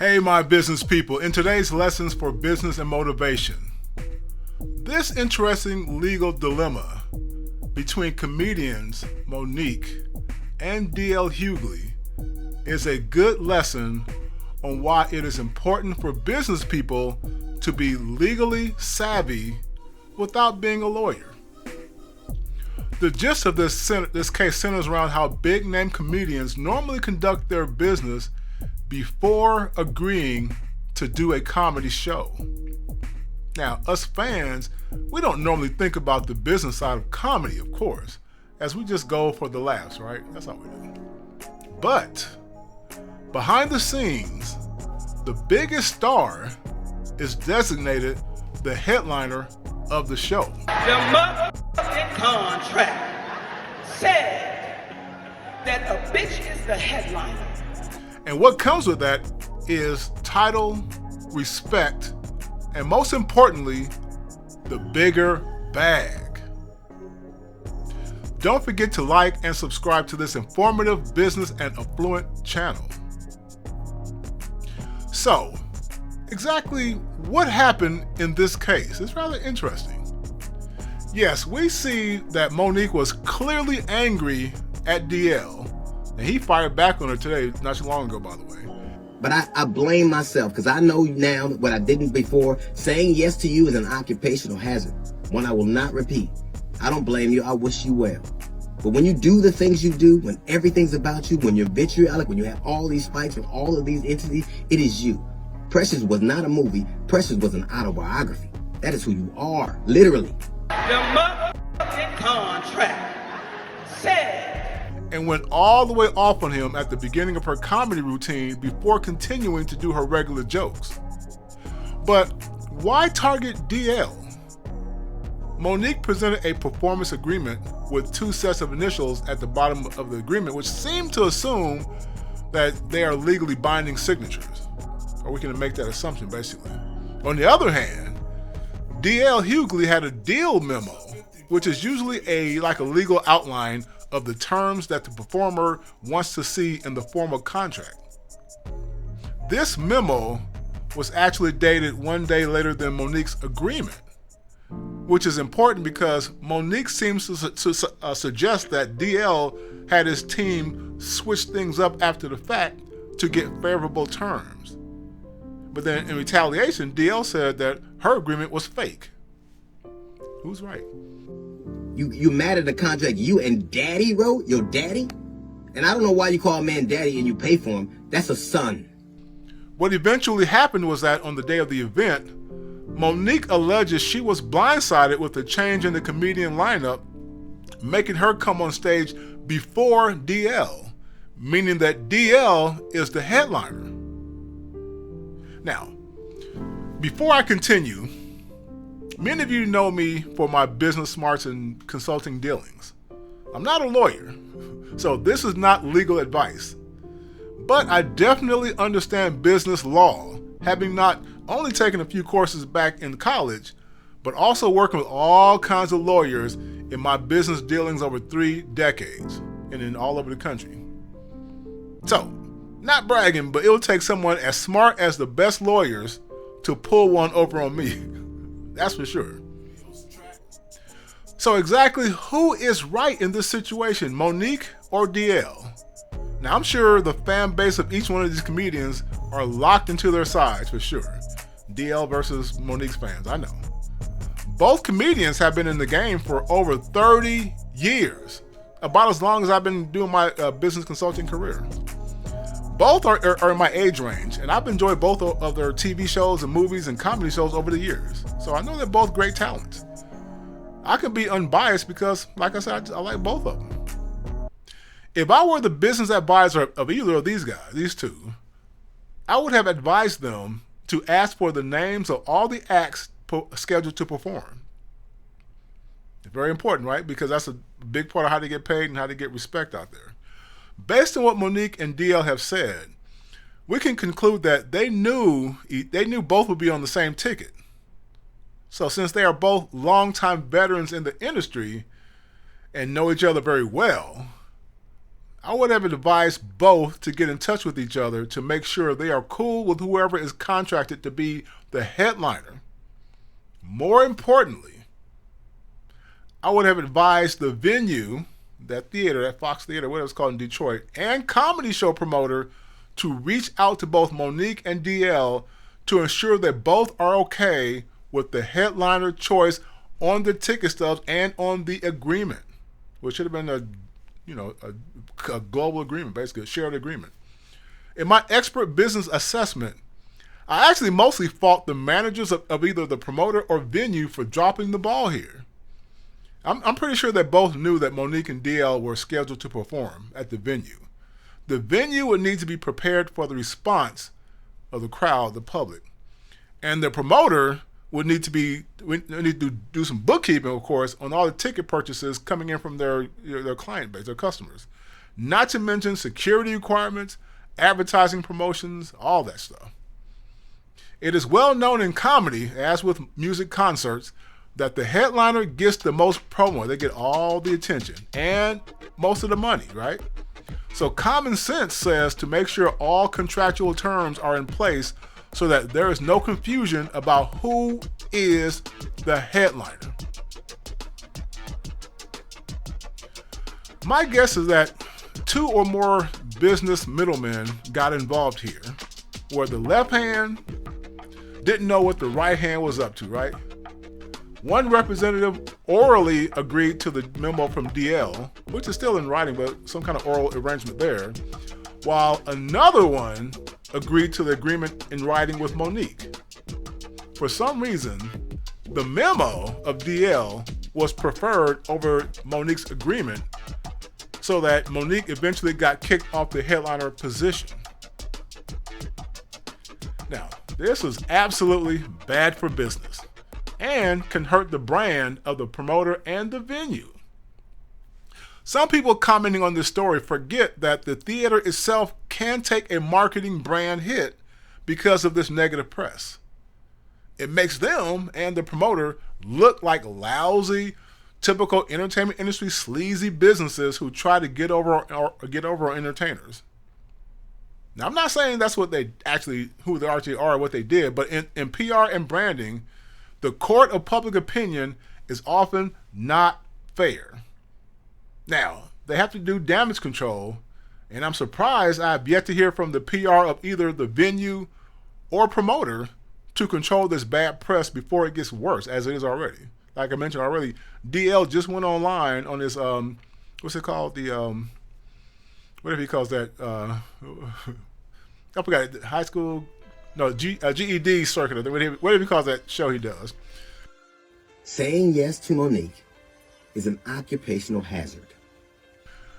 Hey, my business people. In today's lessons for business and motivation, this interesting legal dilemma between comedians Monique and DL Hughley is a good lesson on why it is important for business people to be legally savvy without being a lawyer. The gist of this case centers around how big-name comedians normally conduct their business before agreeing to do a comedy show. Now, us fans, we don't normally think about the business side of comedy, of course, as we just go for the laughs, right? That's all we do. But behind the scenes, the biggest star is designated the headliner of the show. The motherfucking contract said that a bitch is the headliner. And what comes with that is title, respect, and most importantly, the bigger bag. Don't forget to like and subscribe to this informative business and affluent channel. So, exactly what happened in this case? It's rather interesting. Yes, we see that Monique was clearly angry at DL, and he fired back on her today, not too long ago, by the way. But I blame myself because I know now what I didn't before. Saying yes to you is an occupational hazard, one I will not repeat. I don't blame you. I wish you well. But when you do the things you do, when everything's about you, when you're vitriolic, when you have all these fights with all of these entities, it is you. Precious was not a movie. Precious was an autobiography. That is who you are, literally. The motherfucking contract said. And went all the way off on him at the beginning of her comedy routine before continuing to do her regular jokes. But why target DL? Monique presented a performance agreement with two sets of initials at the bottom of the agreement, which seemed to assume that they are legally binding signatures. Or we can make that assumption, basically. On the other hand, DL Hughley had a deal memo, which is usually a legal outline of the terms that the performer wants to see in the formal contract. This memo was actually dated one day later than Monique's agreement, which is important because Monique seems to suggest that DL had his team switch things up after the fact to get favorable terms. But then in retaliation, DL said that her agreement was fake. Who's right? You mad at the contract you and daddy wrote? Your daddy? And I don't know why you call a man daddy and you pay for him. That's a son. What eventually happened was that on the day of the event, Monique alleges she was blindsided with the change in the comedian lineup, making her come on stage before DL, meaning that DL is the headliner. Now, before I continue, many of you know me for my business smarts and consulting dealings. I'm not a lawyer, so this is not legal advice. But I definitely understand business law, having not only taken a few courses back in college, but also working with all kinds of lawyers in my business dealings over 3 decades and in all over the country. So, not bragging, but it will take someone as smart as the best lawyers to pull one over on me. That's for sure. So exactly who is right in this situation, Monique or DL? Now I'm sure the fan base of each one of these comedians are locked into their sides for sure. DL versus Monique's fans, I know. Both comedians have been in the game for over 30 years, about as long as I've been doing my business consulting career. Both are in my age range, and I've enjoyed both of their TV shows and movies and comedy shows over the years. So I know they're both great talents. I can be unbiased because, like I said, I like both of them. If I were the business advisor of either of these guys, these two, I would have advised them to ask for the names of all the acts scheduled to perform. It's very important, right? Because that's a big part of how to get paid and how to get respect out there. Based on what Monique and DL have said, we can conclude that they knew both would be on the same ticket. So since they are both longtime veterans in the industry and know each other very well, I would have advised both to get in touch with each other to make sure they are cool with whoever is contracted to be the headliner. More importantly, I would have advised the venue, that theater, that Fox Theater, whatever it's called in Detroit, and comedy show promoter to reach out to both Monique and DL to ensure that both are okay with the headliner choice on the ticket stubs and on the agreement, which should have been a global agreement, basically a shared agreement. In my expert business assessment, I actually mostly fault the managers of either the promoter or venue for dropping the ball here. I'm pretty sure that both knew that Monique and DL were scheduled to perform at the venue. The venue would need to be prepared for the response of the crowd, the public. And the promoter would need to do some bookkeeping, of course, on all the ticket purchases coming in from their client base, their customers. Not to mention security requirements, advertising promotions, all that stuff. It is well known in comedy, as with music concerts, that the headliner gets the most promo. They get all the attention and most of the money, right? So common sense says to make sure all contractual terms are in place so that there is no confusion about who is the headliner. My guess is that 2 or more business middlemen got involved here, where the left hand didn't know what the right hand was up to, right? One representative orally agreed to the memo from DL, which is still in writing, but some kind of oral arrangement there, while another one agreed to the agreement in writing with Monique. For some reason, the memo of DL was preferred over Monique's agreement, so that Monique eventually got kicked off the headliner position. Now, this is absolutely bad for business and can hurt the brand of the promoter and the venue. Some people commenting on this story forget that the theater itself can take a marketing brand hit because of this negative press. It makes them and the promoter look like lousy, typical entertainment industry sleazy businesses who try to get over on entertainers. Now, I'm not saying that's what they actually, who they actually are, what they did, but in PR and branding, the court of public opinion is often not fair. Now, they have to do damage control, and I'm surprised I have yet to hear from the PR of either the venue or promoter to control this bad press before it gets worse, as it is already. Like I mentioned already, DL just went online on his, what's it called? Whatever he calls that, I forgot, high school, no, GED circuit, whatever he calls that show he does. Saying yes to Monique is an occupational hazard.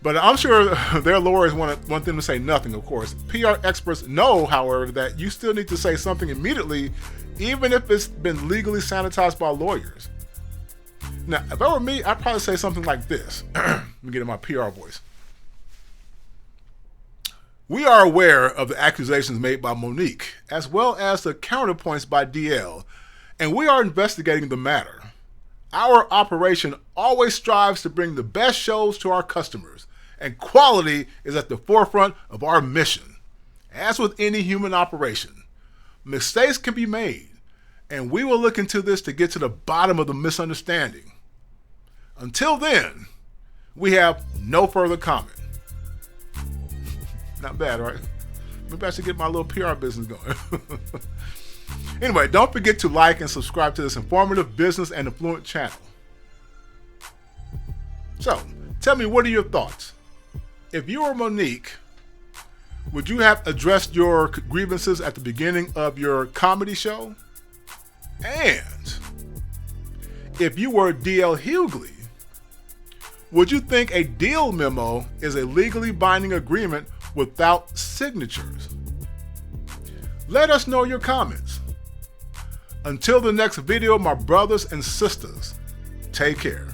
But I'm sure their lawyers want them to say nothing, of course. PR experts know, however, that you still need to say something immediately, even if it's been legally sanitized by lawyers. Now, if that were me, I'd probably say something like this. Let me get in my PR voice. We are aware of the accusations made by Monique, as well as the counterpoints by DL, and we are investigating the matter. Our operation always strives to bring the best shows to our customers, and quality is at the forefront of our mission. As with any human operation, mistakes can be made, and we will look into this to get to the bottom of the misunderstanding. Until then, we have no further comment. Not bad, right? Maybe I should get my little PR business going. Anyway, don't forget to like and subscribe to this informative business and affluent channel. So, tell me, what are your thoughts? If you were Monique, would you have addressed your grievances at the beginning of your comedy show? And if you were DL Hughley, would you think a deal memo is a legally binding agreement without signatures? Let us know your comments. Until the next video, my brothers and sisters, take care.